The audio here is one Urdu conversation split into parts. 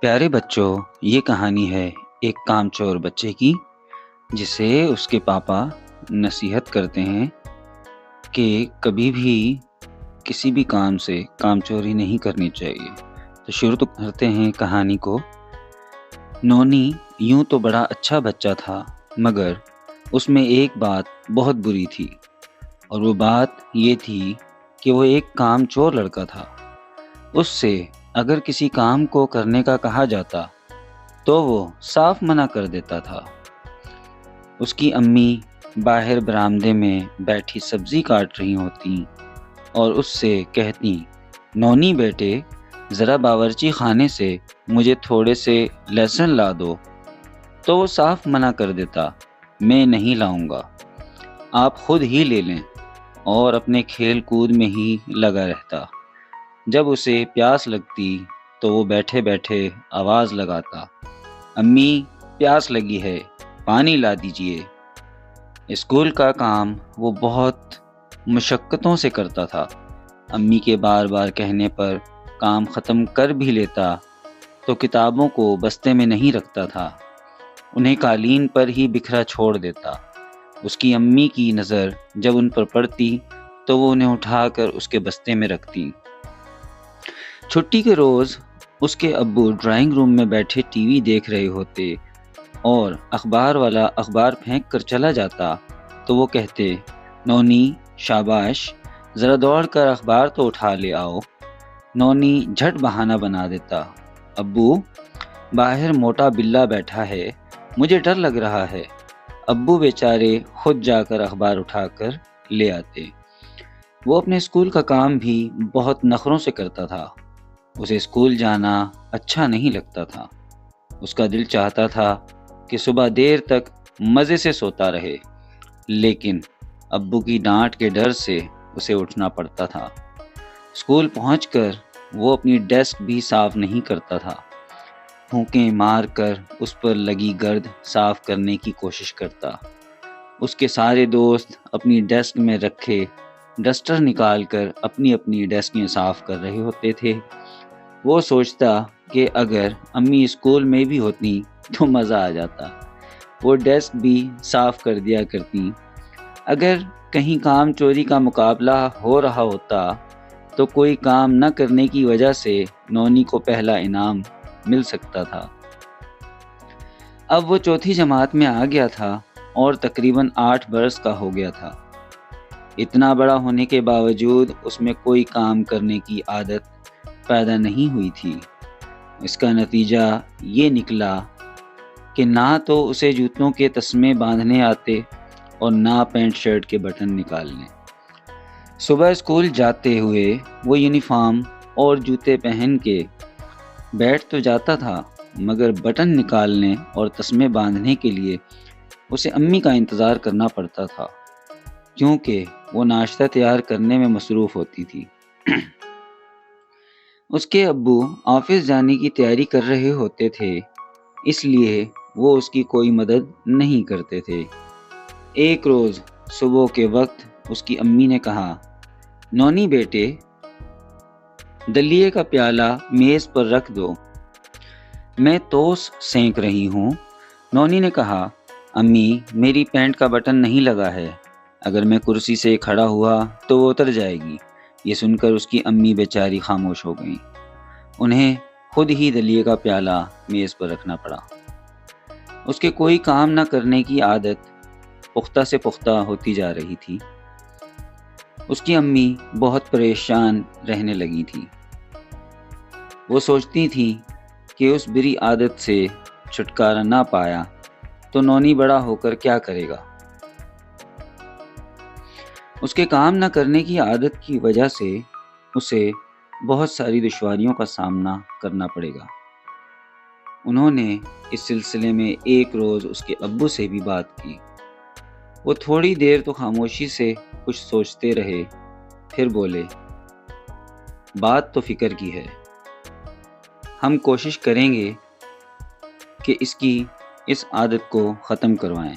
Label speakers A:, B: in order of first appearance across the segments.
A: پیارے بچوں، یہ کہانی ہے ایک کام چور بچے کی جسے اس کے پاپا نصیحت کرتے ہیں کہ کبھی بھی کسی بھی کام سے کام چوری نہیں کرنی چاہیے۔ تو شروع تو کرتے ہیں کہانی کو۔ نونی یوں تو بڑا اچھا بچہ تھا، مگر اس میں ایک بات بہت بری تھی، اور وہ بات یہ تھی کہ وہ ایک کام چور لڑکا تھا۔ اس سے اگر کسی کام کو کرنے کا کہا جاتا تو وہ صاف منع کر دیتا تھا۔ اس کی امی باہر برآمدے میں بیٹھی سبزی کاٹ رہی ہوتی اور اس سے کہتی، نونی بیٹے، ذرا باورچی خانے سے مجھے تھوڑے سے لہسن لا دو، تو وہ صاف منع کر دیتا، میں نہیں لاؤں گا، آپ خود ہی لے لیں، اور اپنے کھیل کود میں ہی لگا رہتا۔ جب اسے پیاس لگتی تو وہ بیٹھے بیٹھے آواز لگاتا، امی پیاس لگی ہے، پانی لا دیجیے۔ اسکول کا کام وہ بہت مشقتوں سے کرتا تھا۔ امی کے بار بار کہنے پر کام ختم کر بھی لیتا تو کتابوں کو بستے میں نہیں رکھتا تھا، انہیں قالین پر ہی بکھرا چھوڑ دیتا۔ اس کی امی کی نظر جب ان پر پڑتی تو وہ انہیں اٹھا کر اس کے بستے میں رکھتی۔ چھٹی کے روز اس کے ابو ڈرائنگ روم میں بیٹھے ٹی وی دیکھ رہے ہوتے اور اخبار والا اخبار پھینک کر چلا جاتا تو وہ کہتے، نونی شاباش، ذرا دوڑ کر اخبار تو اٹھا لے آؤ۔ نونی جھٹ بہانہ بنا دیتا، ابو باہر موٹا بلا بیٹھا ہے، مجھے ڈر لگ رہا ہے۔ ابو بیچارے خود جا کر اخبار اٹھا کر لے آتے۔ وہ اپنے اسکول کا کام بھی بہت نخروں سے کرتا تھا۔ اسے اسکول جانا اچھا نہیں لگتا تھا۔ اس کا دل چاہتا تھا کہ صبح دیر تک مزے سے سوتا رہے، لیکن ابو کی ڈانٹ کے ڈر سے اسے اٹھنا پڑتا تھا۔ اسکول پہنچ کر وہ اپنی ڈیسک بھی صاف نہیں کرتا تھا، پھونکیں مار کر اس پر لگی گرد صاف کرنے کی کوشش کرتا۔ اس کے سارے دوست اپنی ڈیسک میں رکھے ڈسٹر نکال کر اپنی اپنی ڈیسکیں صاف کر رہے ہوتے تھے۔ وہ سوچتا کہ اگر امی اسکول میں بھی ہوتی تو مزہ آ جاتا، وہ ڈیسک بھی صاف کر دیا کرتی۔ اگر کہیں کام چوری کا مقابلہ ہو رہا ہوتا تو کوئی کام نہ کرنے کی وجہ سے نونی کو پہلا انعام مل سکتا تھا۔ اب وہ چوتھی جماعت میں آ گیا تھا اور تقریباً 8 برس کا ہو گیا تھا۔ اتنا بڑا ہونے کے باوجود اس میں کوئی کام کرنے کی عادت پیدا نہیں ہوئی تھی۔ اس کا نتیجہ یہ نکلا کہ نہ تو اسے جوتوں کے تسمے باندھنے آتے اور نہ پینٹ شرٹ کے بٹن نکالنے۔ صبح اسکول جاتے ہوئے وہ یونیفارم اور جوتے پہن کے بیٹھ تو جاتا تھا، مگر بٹن نکالنے اور تسمے باندھنے کے لیے اسے امی کا انتظار کرنا پڑتا تھا، کیونکہ وہ ناشتہ تیار کرنے میں مصروف ہوتی تھی۔ اس کے ابو آفس جانے کی تیاری کر رہے ہوتے تھے، اس لیے وہ اس کی کوئی مدد نہیں کرتے تھے۔ ایک روز صبح کے وقت اس کی امی نے کہا، نونی بیٹے، دلیے کا پیالہ میز پر رکھ دو، میں توست سینک رہی ہوں۔ نونی نے کہا، امی میری پینٹ کا بٹن نہیں لگا ہے، اگر میں کرسی سے کھڑا ہوا تو وہ اتر جائے گی۔ یہ سن کر اس کی امی بیچاری خاموش ہو گئیں۔ انہیں خود ہی دلیے کا پیالہ میز پر رکھنا پڑا۔ اس کے کوئی کام نہ کرنے کی عادت پختہ سے پختہ ہوتی جا رہی تھی۔ اس کی امی بہت پریشان رہنے لگی تھی۔ وہ سوچتی تھی کہ اس بری عادت سے چھٹکارا نہ پایا تو نونی بڑا ہو کر کیا کرے گا۔ اس کے کام نہ کرنے کی عادت کی وجہ سے اسے بہت ساری دشواریوں کا سامنا کرنا پڑے گا۔ انہوں نے اس سلسلے میں ایک روز اس کے ابو سے بھی بات کی۔ وہ تھوڑی دیر تو خاموشی سے کچھ سوچتے رہے، پھر بولے، بات تو فکر کی ہے، ہم کوشش کریں گے کہ اس عادت کو ختم کروائیں۔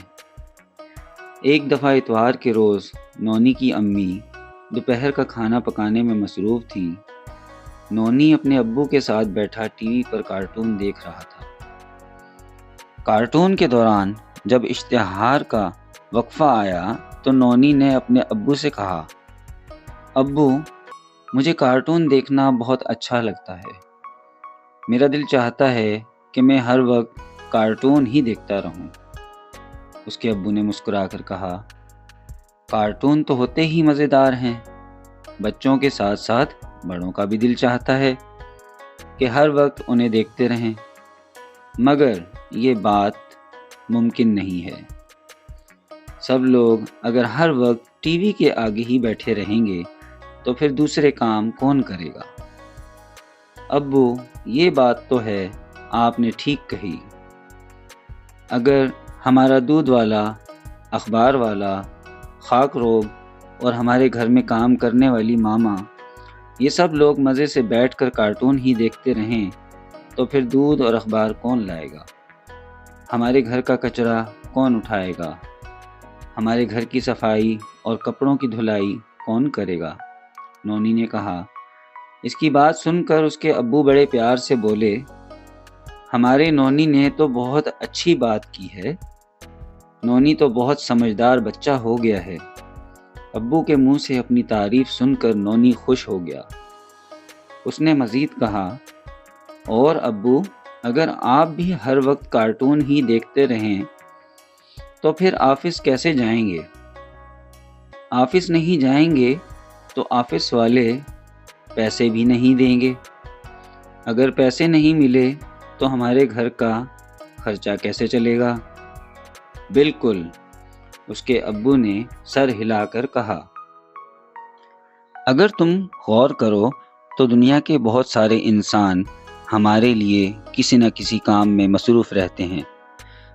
A: ایک دفعہ اتوار کے روز نونی کی امی دوپہر کا کھانا پکانے میں مصروف تھیں۔ نونی اپنے ابو کے ساتھ بیٹھا ٹی وی پر کارٹون دیکھ رہا تھا۔ کارٹون کے دوران جب اشتہار کا وقفہ آیا تو نونی نے اپنے ابو سے کہا، ابو، مجھے کارٹون دیکھنا بہت اچھا لگتا ہے۔ میرا دل چاہتا ہے کہ میں ہر وقت کارٹون ہی دیکھتا رہوں۔ اس کے ابو نے مسکرا کر کہا، کارٹون تو ہوتے ہی مزیدار ہیں، بچوں کے ساتھ ساتھ بڑوں کا بھی دل چاہتا ہے کہ ہر وقت انہیں دیکھتے رہیں، مگر یہ بات ممکن نہیں ہے۔ سب لوگ اگر ہر وقت ٹی وی کے آگے ہی بیٹھے رہیں گے تو پھر دوسرے کام کون کرے گا؟ ابو، یہ بات تو ہے، آپ نے ٹھیک کہی۔ اگر ہمارا دودھ والا، اخبار والا، خاک روب اور ہمارے گھر میں کام کرنے والی ماما یہ سب لوگ مزے سے بیٹھ کر کارٹون ہی دیکھتے رہیں تو پھر دودھ اور اخبار کون لائے گا؟ ہمارے گھر کا کچرا کون اٹھائے گا؟ ہمارے گھر کی صفائی اور کپڑوں کی دھلائی کون کرے گا؟ نونی نے کہا۔ اس کی بات سن کر اس کے ابو بڑے پیار سے بولے، ہمارے نونی نے تو بہت اچھی بات کی ہے، نونی تو بہت سمجھدار بچہ ہو گیا ہے۔ ابو کے منہ سے اپنی تعریف سن کر نونی خوش ہو گیا۔ اس نے مزید کہا، اور ابو، اگر آپ بھی ہر وقت کارٹون ہی دیکھتے رہیں تو پھر آفس کیسے جائیں گے؟ آفس نہیں جائیں گے تو آفس والے پیسے بھی نہیں دیں گے۔ اگر پیسے نہیں ملے تو ہمارے گھر کا خرچہ کیسے چلے گا؟ بالکل، اس کے ابو نے سر ہلا کر کہا۔ اگر تم غور کرو تو دنیا کے بہت سارے انسان ہمارے لیے کسی نہ کسی کام میں مصروف رہتے ہیں۔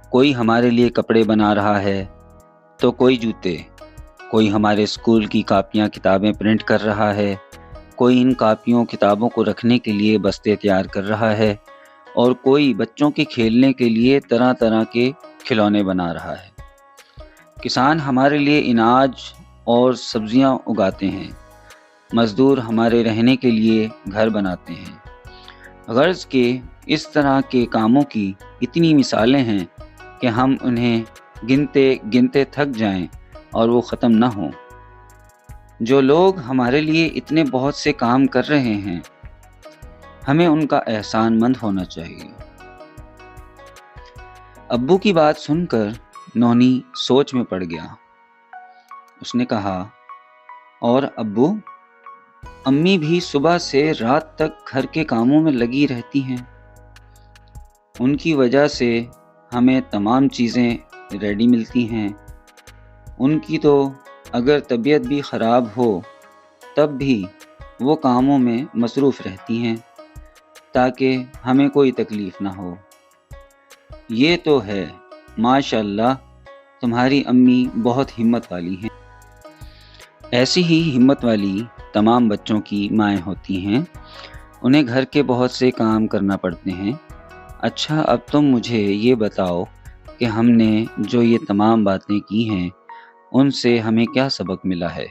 A: کوئی ہمارے لیے کپڑے بنا رہا ہے تو کوئی جوتے، کوئی ہمارے اسکول کی کاپیاں کتابیں پرنٹ کر رہا ہے، کوئی ان کاپیوں کتابوں کو رکھنے کے لیے بستے تیار کر رہا ہے، اور کوئی بچوں کے کھیلنے کے لیے طرح طرح کے کھلونے بنا رہا ہے۔ کسان ہمارے لیے اناج اور سبزیاں اگاتے ہیں، مزدور ہمارے رہنے کے لیے گھر بناتے ہیں۔ غرض کہ اس طرح کے کاموں کی اتنی مثالیں ہیں کہ ہم انہیں گنتے گنتے تھک جائیں اور وہ ختم نہ ہوں۔ جو لوگ ہمارے لیے اتنے بہت سے کام کر رہے ہیں، ہمیں ان کا احسان مند ہونا چاہیے۔ ابو کی بات سن کر نونی سوچ میں پڑ گیا۔ اس نے کہا، اور ابو، امی بھی صبح سے رات تک گھر کے کاموں میں لگی رہتی ہیں، ان کی وجہ سے ہمیں تمام چیزیں ریڈی ملتی ہیں۔ ان کی تو اگر طبیعت بھی خراب ہو تب بھی وہ کاموں میں مصروف رہتی ہیں تاکہ ہمیں کوئی تکلیف نہ ہو۔ یہ تو ہے، ماشاء اللہ، تمہاری امی بہت ہمت والی ہیں۔ ایسی ہی ہمت والی تمام بچوں کی مائیں ہوتی ہیں، انہیں گھر کے بہت سے کام کرنا پڑتے ہیں۔ اچھا، اب تم مجھے یہ بتاؤ کہ ہم نے جو یہ تمام باتیں کی ہیں ان سے ہمیں کیا سبق ملا ہے؟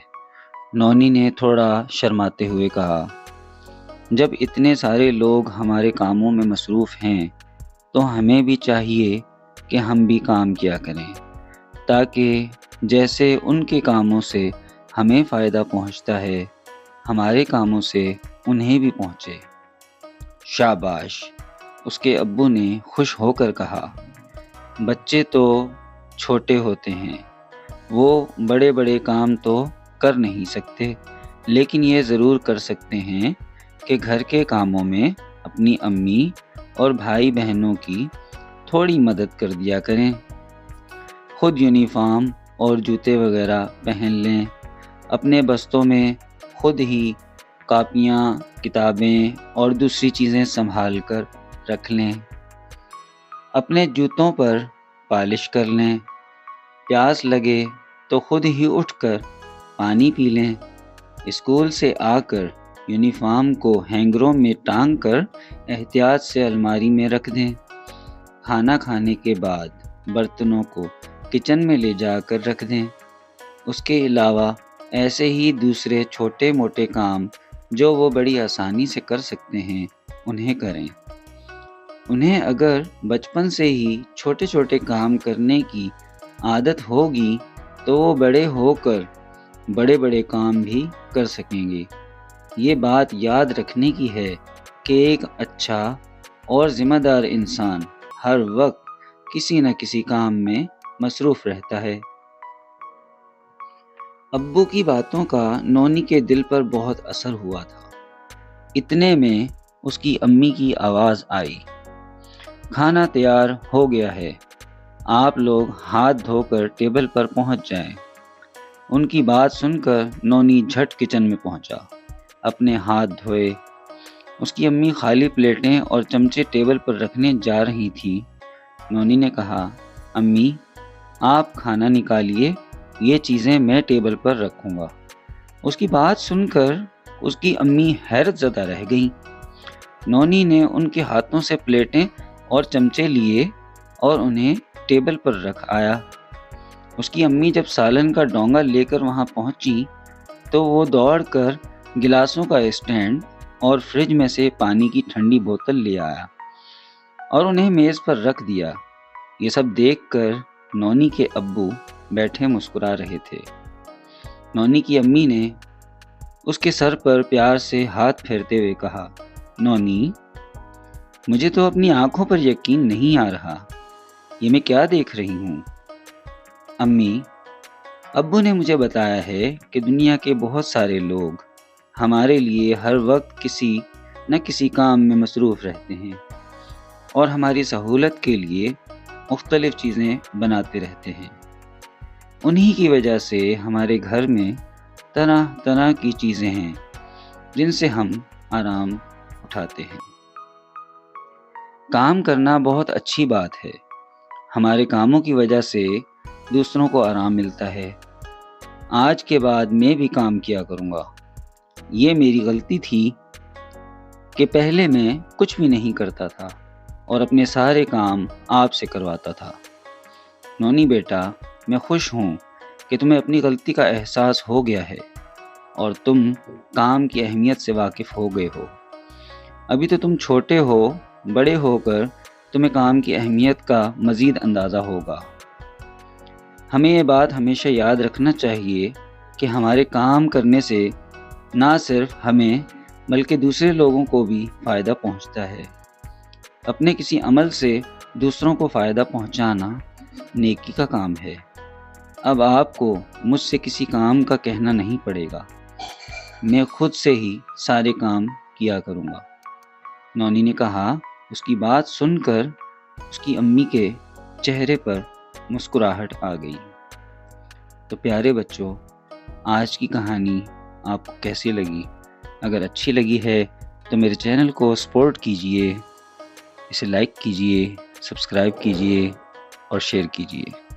A: نونی نے تھوڑا شرماتے ہوئے کہا، جب اتنے سارے لوگ ہمارے کاموں میں مصروف ہیں تو ہمیں بھی چاہیے کہ ہم بھی کام کیا کریں تاکہ جیسے ان کے کاموں سے ہمیں فائدہ پہنچتا ہے، ہمارے کاموں سے انہیں بھی پہنچے۔ شاباش، اس کے ابو نے خوش ہو کر کہا، بچے تو چھوٹے ہوتے ہیں، وہ بڑے بڑے کام تو کر نہیں سکتے، لیکن یہ ضرور کر سکتے ہیں کہ گھر کے کاموں میں اپنی امی اور بھائی بہنوں کی تھوڑی مدد کر دیا کریں، خود یونیفارم اور جوتے وغیرہ پہن لیں، اپنے بستوں میں خود ہی کاپیاں، کتابیں اور دوسری چیزیں سنبھال کر رکھ لیں، اپنے جوتوں پر پالش کر لیں، پیاس لگے تو خود ہی اٹھ کر پانی پی لیں، اسکول سے آ کر یونیفارم کو ہینگروں میں ٹانگ کر احتیاط سے الماری میں رکھ دیں، کھانا کھانے کے بعد برتنوں کو کچن میں لے جا کر رکھ دیں۔ اس کے علاوہ ایسے ہی دوسرے چھوٹے موٹے کام جو وہ بڑی آسانی سے کر سکتے ہیں انہیں کریں۔ انہیں اگر بچپن سے ہی چھوٹے چھوٹے کام کرنے کی عادت ہوگی تو وہ بڑے ہو کر بڑے بڑے کام بھی کر سکیں گے۔ یہ بات یاد رکھنے کی ہے کہ ایک اچھا اور ذمہ دار انسان ہر وقت کسی نہ کسی کام میں مصروف رہتا ہے۔ ابو کی باتوں کا نونی کے دل پر بہت اثر ہوا تھا۔ اتنے میں اس کی امی کی آواز آئی، کھانا تیار ہو گیا ہے، آپ لوگ ہاتھ دھو کر ٹیبل پر پہنچ جائیں۔ ان کی بات سن کر نونی جھٹ کچن میں پہنچا، اپنے ہاتھ دھوئے۔ اس کی امی خالی پلیٹیں اور چمچے ٹیبل پر رکھنے جا رہی تھی۔ نونی نے کہا، امی آپ کھانا نکالیے، یہ چیزیں میں ٹیبل پر رکھوں گا۔ اس کی بات سن کر اس کی امی حیرت زدہ رہ گئیں۔ نونی نے ان کے ہاتھوں سے پلیٹیں اور چمچے لیے اور انہیں ٹیبل پر رکھ آیا۔ اس کی امی جب سالن کا ڈونگا لے کر وہاں پہنچی تو وہ دوڑ کر گلاسوں کا اسٹینڈ اور فریج میں سے پانی کی ٹھنڈی بوتل لے آیا اور انہیں میز پر رکھ دیا۔ یہ سب دیکھ کر نونی کے ابو بیٹھے مسکرا رہے تھے۔ نونی کی امی نے اس کے سر پر پیار سے ہاتھ پھیرتے ہوئے کہا، نونی مجھے تو اپنی آنکھوں پر یقین نہیں آ رہا، یہ میں کیا دیکھ رہی ہوں؟ امی ابو نے مجھے بتایا ہے کہ دنیا کے بہت سارے لوگ ہمارے لیے ہر وقت کسی نہ کسی کام میں مصروف رہتے ہیں اور ہماری سہولت کے لیے مختلف چیزیں بناتے رہتے ہیں۔ انہی کی وجہ سے ہمارے گھر میں طرح طرح کی چیزیں ہیں جن سے ہم آرام اٹھاتے ہیں۔ کام کرنا بہت اچھی بات ہے۔ ہمارے کاموں کی وجہ سے دوسروں کو آرام ملتا ہے۔ آج کے بعد میں بھی کام کیا کروں گا۔ یہ میری غلطی تھی کہ پہلے میں کچھ بھی نہیں کرتا تھا اور اپنے سارے کام آپ سے کرواتا تھا۔ نونی بیٹا، میں خوش ہوں کہ تمہیں اپنی غلطی کا احساس ہو گیا ہے اور تم کام کی اہمیت سے واقف ہو گئے ہو۔ ابھی تو تم چھوٹے ہو، بڑے ہو کر تمہیں کام کی اہمیت کا مزید اندازہ ہوگا۔ ہمیں یہ بات ہمیشہ یاد رکھنا چاہیے کہ ہمارے کام کرنے سے نہ صرف ہمیں بلکہ دوسرے لوگوں کو بھی فائدہ پہنچتا ہے۔ اپنے کسی عمل سے دوسروں کو فائدہ پہنچانا نیکی کا کام ہے۔ اب آپ کو مجھ سے کسی کام کا کہنا نہیں پڑے گا، میں خود سے ہی سارے کام کیا کروں گا۔ نونی نے کہا۔ اس کی بات سن کر اس کی امی کے چہرے پر مسکراہٹ آ گئی۔ تو پیارے بچوں، آج کی کہانی آپ کو کیسی لگی؟ اگر اچھی لگی ہے تو میرے چینل کو سپورٹ کیجئے، اسے لائک کیجئے، سبسکرائب کیجئے اور شیئر کیجئے۔